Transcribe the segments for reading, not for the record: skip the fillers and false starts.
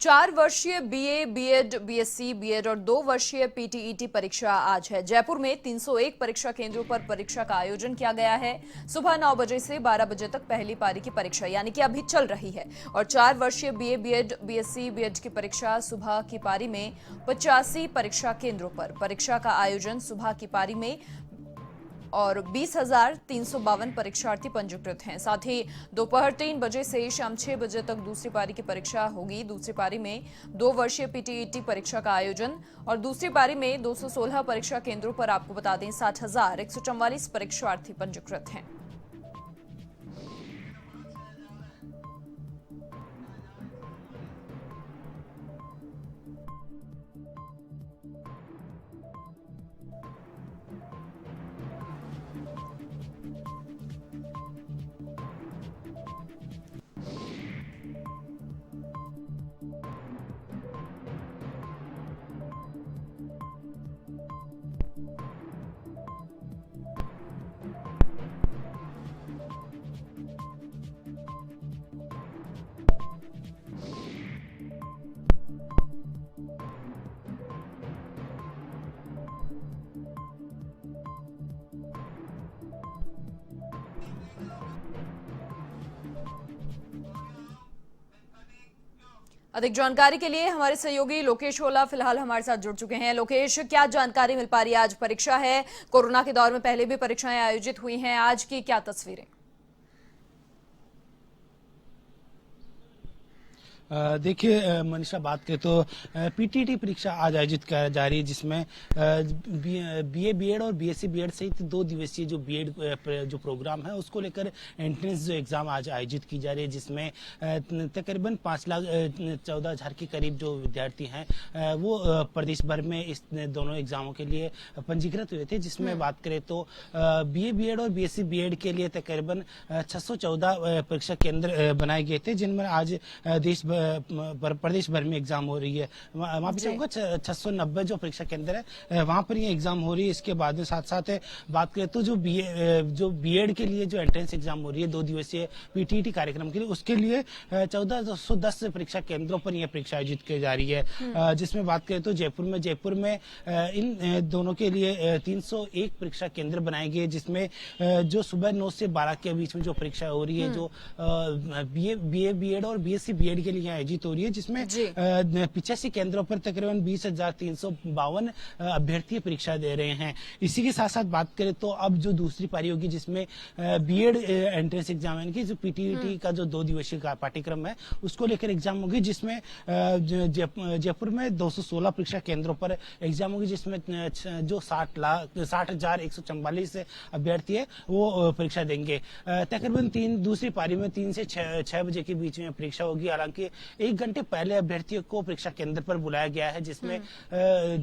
4 वर्षीय BA, BEd, BSc, BEd और 2 वर्षीय पीटीईटी परीक्षा आज है। जयपुर में 301 परीक्षा केंद्रों पर परीक्षा का आयोजन किया गया है। सुबह 9 बजे से 12 बजे तक पहली पारी की परीक्षा यानी कि अभी चल रही है और 4 वर्षीय बीए, बीएड, बीएससी, बीएड की परीक्षा सुबह की पारी में 85 परीक्षा केंद्रों पर परीक्षा का आयोजन सुबह की पारी में और 20,352 परीक्षार्थी पंजीकृत हैं। साथ ही दोपहर 3 बजे से शाम 6 बजे तक दूसरी पारी की परीक्षा होगी। दूसरी पारी में 2 वर्षीय पीटीईटी परीक्षा का आयोजन और दूसरी पारी में 216 परीक्षा केंद्रों पर आपको बता दें 60,144 परीक्षार्थी पंजीकृत हैं। अधिक जानकारी के लिए हमारे सहयोगी लोकेश ओला फिलहाल हमारे साथ जुड़ चुके हैं। लोकेश, क्या जानकारी मिल पा रही है? आज परीक्षा है, कोरोना के दौर में पहले भी परीक्षाएं आयोजित हुई हैं, आज की क्या तस्वीरें? देखिए मनीषा, बात करें तो पीटीटी परीक्षा आज आयोजित की जा रही है, जिसमें बीए, बीएड और बीएससी, बीएड सहित 2 दिवसीय जो बीएड जो प्रोग्राम है उसको लेकर एंट्रेंस जो एग्जाम आज आयोजित की जा रही है, जिसमें तकरीबन 5,14,000 के करीब जो विद्यार्थी हैं वो प्रदेश भर में इस दोनों एग्जामों के लिए पंजीकृत हुए थे। जिसमें बात करें तो बीए, बीएड और बीएससी, बीएड के लिए तकरीबन 614 परीक्षा केंद्र बनाए गए थे, जिनमें आज प्रदेश भर में एग्जाम हो रही है। माफी चाहूंगा, 690 जो परीक्षा केंद्र है वहां पर ये एग्जाम हो रही है। इसके बाद में साथ साथ बात करें तो जो बीएड के लिए जो एंट्रेंस एग्जाम हो रही है 2 दिवसीय पीटीईटी कार्यक्रम के लिए, उसके लिए 1410 परीक्षा केंद्रों पर यह परीक्षा आयोजित की जा रही है। जिसमें बात करें तो जयपुर में इन दोनों के लिए 301 परीक्षा केंद्र बनाए गए, जिसमें जो सुबह 9 से 12 के बीच में जो परीक्षा हो रही है, जो बीए, बीएड और बीएससी, बीएड के लिए आयोजित हो रही है, जिसमें 85 केंद्रों पर तकरीबन 20,352 अभ्यर्थी परीक्षा दे रहे हैं। इसी के साथ साथ बात करें तो अब जो दूसरी पारी होगी, जिसमें बीएड एंट्रेंस एग्जाम यानी कि जो पीटीईटी का जो 2 दिवसीय पाठ्यक्रम है उसको लेकर एग्जाम होगी, जिसमें जयपुर में 216 परीक्षा केंद्रों पर एग्जाम होगी, जिसमें जो 60,144 अभ्यर्थी है वो परीक्षा देंगे। तकरीबन दूसरी पारी में 3 से 6 बजे के बीच में परीक्षा होगी। हालांकि 1 घंटे पहले अभ्यर्थियों को परीक्षा केंद्र पर बुलाया गया है, जिसमें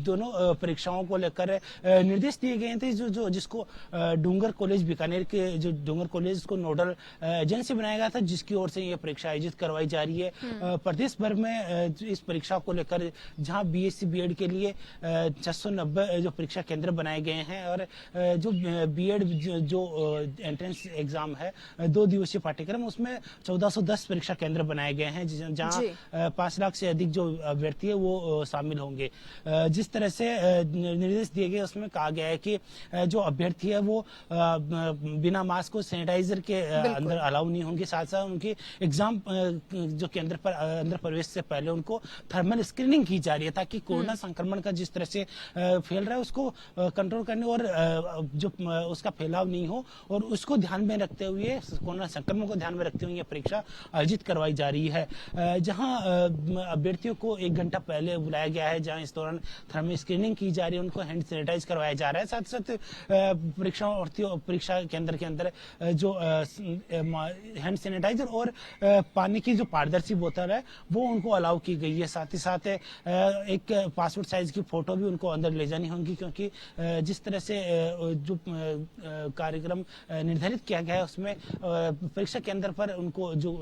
दोनों परीक्षाओं को लेकर निर्देश दिए गए थे। जिसको डूंगर कॉलेज बीकानेर के जो डूंगर कॉलेज को नोडल एजेंसी बनाया गया था, जिसकी ओर से यह परीक्षा आयोजित करवाई जा रही है। प्रदेश भर में इस परीक्षा को लेकर जहां बीएससी, बीएड के लिए 690 जो परीक्षा केंद्र बनाए गए हैं और जो बीएड जो एंट्रेंस एग्जाम है 2 दिवसीय पाठ्यक्रम, उसमें 1410 परीक्षा केंद्र बनाए गए हैं, जहां 5 लाख से अधिक जो अभ्यर्थी है वो शामिल होंगे। जिस तरह से निर्देश दिए गए उसमें कहा गया है कि जो अभ्यर्थी है वो बिना मास्क और सैनिटाइजर के अंदर अलाउ नहीं होंगे। साथ साथ उनकी एग्जाम जो केंद्र पर अंदर प्रवेश से पहले उनको थर्मल स्क्रीनिंग की जा रही है, ताकि कोरोना संक्रमण का जिस तरह से फैल रहा है उसको कंट्रोल करने और जो उसका फैलाव नहीं हो, और उसको ध्यान में रखते हुए, कोरोना संक्रमण को ध्यान में रखते हुए यह परीक्षा आयोजित करवाई जा रही है। जहां अभ्यर्थियों को 1 घंटा पहले बुलाया गया है, जहां इस दौरान थर्मल स्क्रीनिंग की जा रही है, उनको हैंड सैनिटाइज करवाया जा रहा है। साथ साथ परीक्षा केंद्र के अंदर जो हैंड सैनिटाइजर और पानी की जो पारदर्शी बोतल है वो उनको अलाउ की गई है। साथ ही साथ एक पासपोर्ट साइज की फोटो भी उनको अंदर ले जानी होगी, क्योंकि जिस तरह से जो कार्यक्रम निर्धारित किया गया है उसमें परीक्षा केंद्र पर उनको जो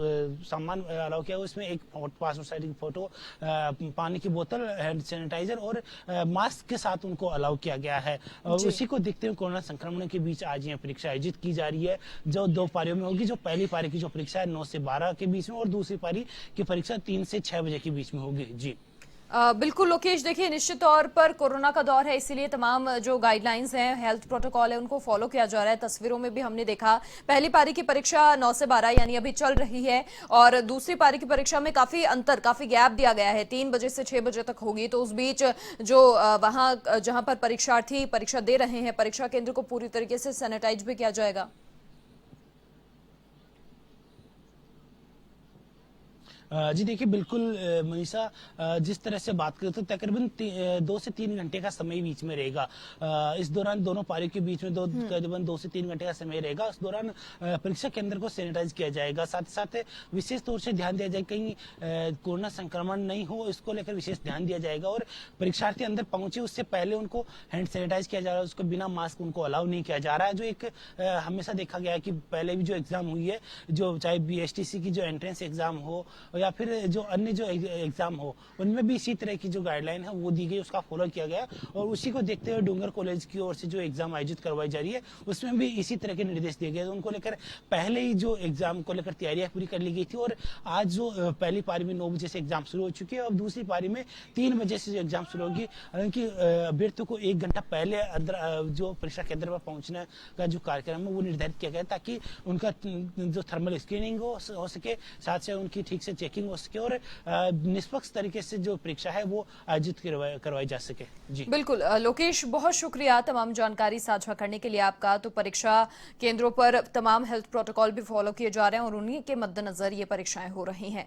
सामान अलाउ किया है उसमें एक एक पासपोर्ट साइज की फोटो, पानी की बोतल, हैंड सैनिटाइजर और मास्क के साथ उनको अलाउ किया गया है। और उसी को देखते हुए कोरोना संक्रमण के बीच आज यह परीक्षा आयोजित की जा रही है, जो 2 पारियों में होगी। जो पहली पारी की जो परीक्षा है 9 से 12 के बीच में, और दूसरी पारी की परीक्षा 3 से 6 बजे के बीच में होगी। जी बिल्कुल लोकेश, देखिए निश्चित तौर पर कोरोना का दौर है, इसीलिए तमाम जो गाइडलाइंस हैं, हेल्थ प्रोटोकॉल है, उनको फॉलो किया जा रहा है। तस्वीरों में भी हमने देखा पहली पारी की परीक्षा 9 से 12 यानी अभी चल रही है, और दूसरी पारी की परीक्षा में काफी अंतर, काफी गैप दिया गया है, 3 बजे से 6 बजे तक होगी। तो उस बीच जो वहां जहां पर परीक्षार्थी परीक्षा दे रहे हैं, परीक्षा केंद्र को पूरी तरीके से सैनिटाइज भी किया जाएगा। जी देखिए, बिल्कुल मनीषा, जिस तरह से बात करें तो तकरीबन 2 से 3 घंटे का समय बीच में रहेगा। इस दौरान दोनों पारियों के बीच में तकरीबन 2 से 3 घंटे का समय रहेगा। उस दौरान परीक्षा केंद्र को सैनिटाइज किया जाएगा। साथ ही साथ विशेष तौर से ध्यान दिया जाएगा कहीं कोरोना संक्रमण नहीं हो, इसको लेकर विशेष ध्यान दिया जाएगा। और परीक्षार्थी अंदर पहुंचे उससे पहले उनको हैंड सैनिटाइज किया जा रहा है, उसको बिना मास्क उनको अलाउ नहीं किया जा रहा है। जो एक हमेशा देखा गया है कि पहले भी जो एग्जाम हुई है, जो चाहे BSTC की जो एंट्रेंस एग्जाम हो या फिर जो अन्य जो एग्जाम हो, उनमें भी इसी तरह की जो गाइडलाइन है वो दी गई, उसका फॉलो किया गया। और उसी को देखते हुए डूंगर कॉलेज की ओर से जो एग्जाम आयोजित करवाई जा रही है, उसमें भी इसी तरह के निर्देश दिए गए। उनको लेकर पहले ही जो एग्जाम को लेकर तैयारियां पूरी कर ली गई थी। और आज जो पहली पारी में 9 बजे से एग्जाम शुरू हो चुकी है, और दूसरी पारी में 3 बजे से जो एग्जाम शुरू होगी। हालांकि अभ्यर्थियों को 1 घंटा पहले अंदर जो परीक्षा केंद्र पर पहुंचने का जो कार्यक्रम है वो निर्धारित किया गया, ताकि उनका जो थर्मल स्क्रीनिंग हो सके, साथ से उनकी ठीक से चेकिंग हो सके, और निष्पक्ष तरीके से जो परीक्षा है वो आयोजित करवाई जा सके। जी बिल्कुल लोकेश, बहुत शुक्रिया तमाम जानकारी साझा करने के लिए आपका। तो परीक्षा केंद्रों पर तमाम हेल्थ प्रोटोकॉल भी फॉलो किए जा रहे हैं, और उन्हीं के मद्देनजर ये परीक्षाएं हो रही हैं।